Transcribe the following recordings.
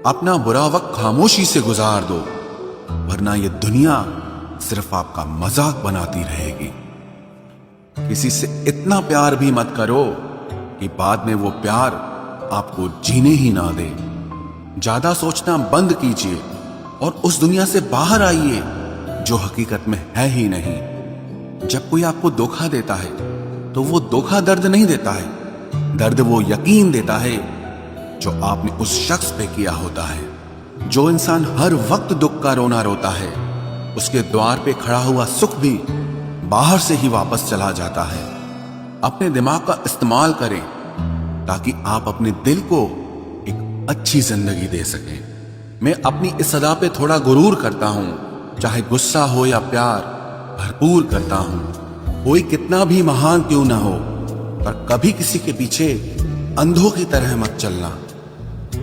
अपना बुरा वक्त खामोशी से गुजार दो, वरना ये दुनिया सिर्फ आपका मजाक बनाती रहेगी। किसी से इतना प्यार भी मत करो कि बाद में वो प्यार आपको जीने ही ना दे। ज्यादा सोचना बंद कीजिए और उस दुनिया से बाहर आइए जो हकीकत में है ही नहीं। जब कोई आपको धोखा देता है तो वो धोखा दर्द नहीं देता है, दर्द वो यकीन देता है जो आपने उस शख्स पे किया होता है। जो इंसान हर वक्त दुख का रोना रोता है, उसके द्वार पे खड़ा हुआ सुख भी बाहर से ही वापस चला जाता है। अपने दिमाग का इस्तेमाल करें ताकि आप अपने दिल को एक अच्छी जिंदगी दे सकें। मैं अपनी इस सदा पे थोड़ा गुरूर करता हूं, चाहे गुस्सा हो या प्यार भरपूर करता हूं। कोई कितना भी महान क्यों ना हो, पर कभी किसी के पीछे अंधों की तरह मत चलना।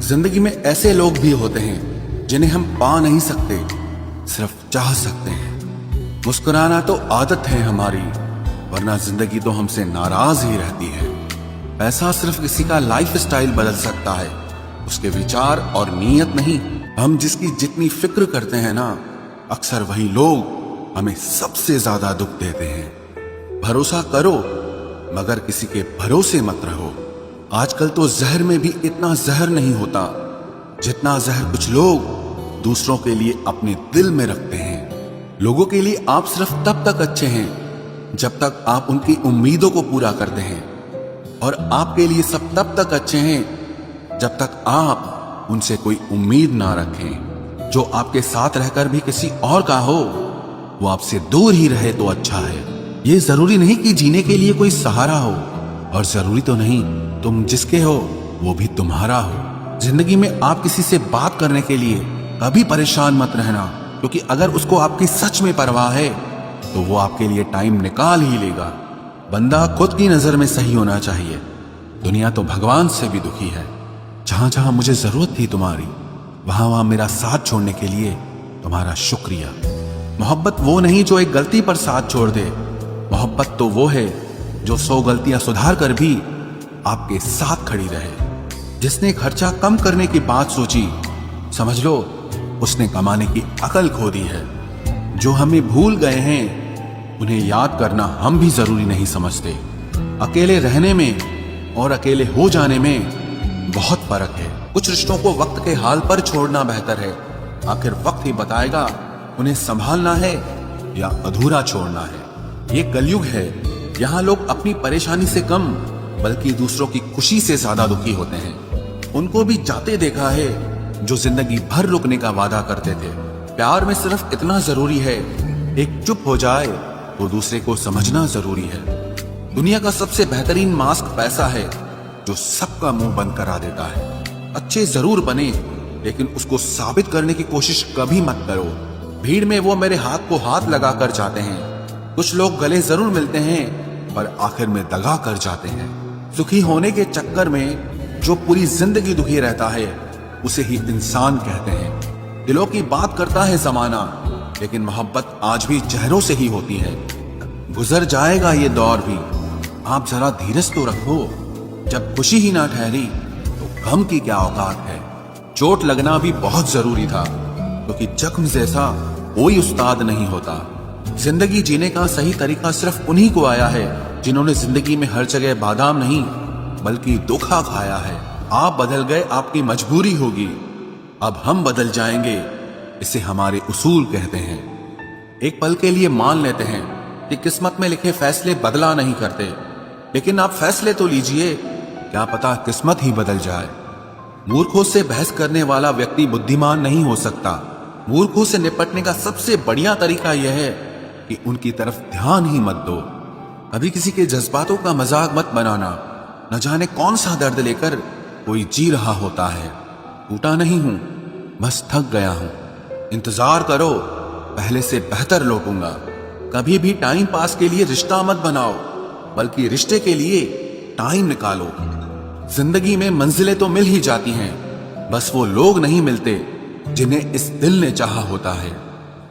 जिंदगी में ऐसे लोग भी होते हैं जिन्हें हम पा नहीं सकते, सिर्फ चाह सकते हैं। मुस्कुराना तो आदत है हमारी, वरना जिंदगी तो हमसे नाराज ही रहती है। पैसा सिर्फ किसी का लाइफ स्टाइल बदल सकता है, उसके विचार और नीयत नहीं। हम जिसकी जितनी फिक्र करते हैं ना, अक्सर वही लोग हमें सबसे ज्यादा दुख देते हैं। भरोसा करो मगर किसी के भरोसे मत रहो। आजकल तो जहर में भी इतना जहर नहीं होता जितना जहर कुछ लोग दूसरों के लिए अपने दिल में रखते हैं। लोगों के लिए आप सिर्फ तब तक अच्छे हैं जब तक आप उनकी उम्मीदों को पूरा करते हैं, और आपके लिए सब तब तक अच्छे हैं जब तक आप उनसे कोई उम्मीद ना रखें। जो आपके साथ रहकर भी किसी और का हो, वो आपसे दूर ही रहे तो अच्छा है। ये जरूरी नहीं कि जीने के लिए कोई सहारा हो, और जरूरी तो नहीं तुम जिसके हो वो भी तुम्हारा हो। जिंदगी में आप किसी से बात करने के लिए कभी परेशान मत रहना, क्योंकि अगर उसको आपकी सच में परवाह है तो वो आपके लिए टाइम निकाल ही लेगा। बंदा खुद की नजर में सही होना चाहिए। दुनिया तो भगवान से भी दुखी है। जहां जहां मुझे जरूरत थी तुम्हारी, वहां वहां मेरा साथ छोड़ने के लिए तुम्हारा शुक्रिया। मोहब्बत वो नहीं जो एक गलती पर साथ छोड़ दे, मोहब्बत तो वो है जो 100 गलतियां सुधार कर भी आपके साथ खड़ी रहे। जिसने खर्चा कम करने की बात सोची, समझ लो उसने कमाने की अकल खो दी है। जो हमें भूल गए हैं उन्हें याद करना हम भी जरूरी नहीं समझते। अकेले रहने में और अकेले हो जाने में बहुत फर्क है। कुछ रिश्तों को वक्त के हाल पर छोड़ना बेहतर है। आखिर वक्त ही बताएगा उन्हें संभालना है या अधूरा छोड़ना है। ये कलयुग है, यहाँ लोग अपनी परेशानी से कम बल्कि दूसरों की खुशी से ज्यादा दुखी होते हैं। उनको भी जाते देखा है जो जिंदगी भर रुकने का वादा करते थे। प्यार में सिर्फ इतना जरूरी है, एक चुप हो जाए तो दूसरे को समझना जरूरी है। दुनिया का सबसे बेहतरीन मास्क पैसा है जो सबका मुंह बंद करा देता है। अच्छे जरूर बने, लेकिन उसको साबित करने की कोशिश कभी मत करो। भीड़ में वो मेरे हाथ को हाथ लगा कर जाते हैं। कुछ लोग गले जरूर मिलते हैं पर आखिर में दगा कर जाते हैं। सुखी होने के चक्कर में जो पूरी जिंदगी दुखी रहता है उसे ही इंसान कहते हैं। दिलों की बात करता है जमाना, लेकिन मोहब्बत आज भी चेहरों से ही होती है। गुजर जाएगा ये दौर भी, आप जरा धीरज तो रखो। जब खुशी ही ना ठहरी तो गम की क्या औकात है। चोट लगना भी बहुत जरूरी था, क्योंकि जख्म जैसा कोई उस्ताद नहीं होता। जिंदगी जीने का सही तरीका सिर्फ उन्हीं को आया है जिन्होंने जिंदगी में हर जगह बादाम नहीं बल्कि धोखा खाया है। आप बदल गए, आपकी मजबूरी होगी, अब हम बदल जाएंगे, इसे हमारे उसूल कहते हैं। एक पल के लिए मान लेते हैं कि किस्मत में लिखे फैसले बदला नहीं करते, लेकिन आप फैसले तो लीजिए, क्या पता किस्मत ही बदल जाए। मूर्खों से बहस करने वाला व्यक्ति बुद्धिमान नहीं हो सकता। मूर्खों से निपटने का सबसे बढ़िया तरीका यह है कि उनकी तरफ ध्यान ही मत दो। कभी किसी के जज्बातों का मजाक मत बनाना। न जाने कौन सा दर्द लेकर कोई जी रहा होता है। टूटा नहीं हूं, बस थक गया हूं। इंतजार करो, पहले से बेहतर लौटूंगा। कभी भी टाइम पास के लिए रिश्ता मत बनाओ, बल्कि रिश्ते के लिए टाइम निकालो। जिंदगी में मंजिलें तो मिल ही जाती हैं, बस वो लोग नहीं मिलते जिन्हें इस दिल ने चाहा होता है।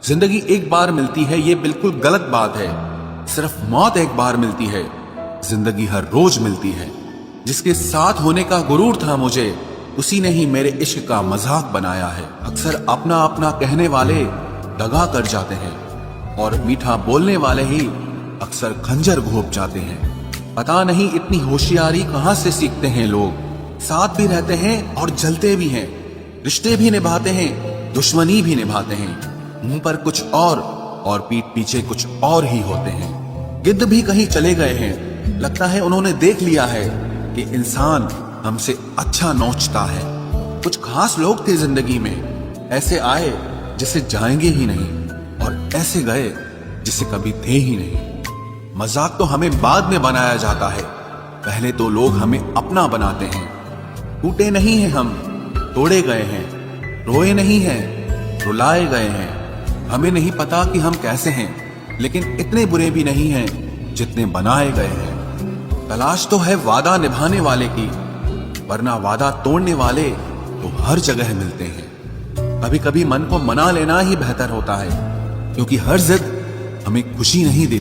जिंदगी एक बार मिलती है, ये बिल्कुल गलत बात है। सिर्फ मौत एक बार मिलती है, जिंदगी हर रोज मिलती है। जिसके साथ होने का गुरूर था मुझे, उसी ने ही मेरे इश्क का मजाक बनाया है। अक्सर अपना अपना कहने वाले दगा कर जाते हैं और मीठा बोलने वाले ही अक्सर खंजर घोंप जाते हैं। पता नहीं इतनी होशियारी कहां से सीखते हैं लोग। साथ भी रहते हैं और जलते भी हैं, रिश्ते भी निभाते हैं, दुश्मनी भी निभाते हैं। मुंह पर कुछ और पीठ पीछे कुछ और ही होते हैं। गिद्ध भी कहीं चले गए हैं, लगता है उन्होंने देख लिया है कि इंसान हमसे अच्छा नोचता है। कुछ खास लोग थे जिंदगी में, ऐसे आए जिसे जाएंगे ही नहीं और ऐसे गए जिसे कभी थे ही नहीं। मजाक तो हमें बाद में बनाया जाता है, पहले तो लोग हमें अपना बनाते हैं। टूटे नहीं हैं हम, तोड़े गए हैं, रोए नहीं हैं, रुलाए गए हैं। हमें नहीं पता कि हम कैसे हैं, लेकिन इतने बुरे भी नहीं हैं जितने बनाए गए हैं। तलाश तो है वादा निभाने वाले की, वरना वादा तोड़ने वाले तो हर जगह मिलते हैं। कभी कभी मन को मना लेना ही बेहतर होता है, क्योंकि हर जिद हमें खुशी नहीं देती।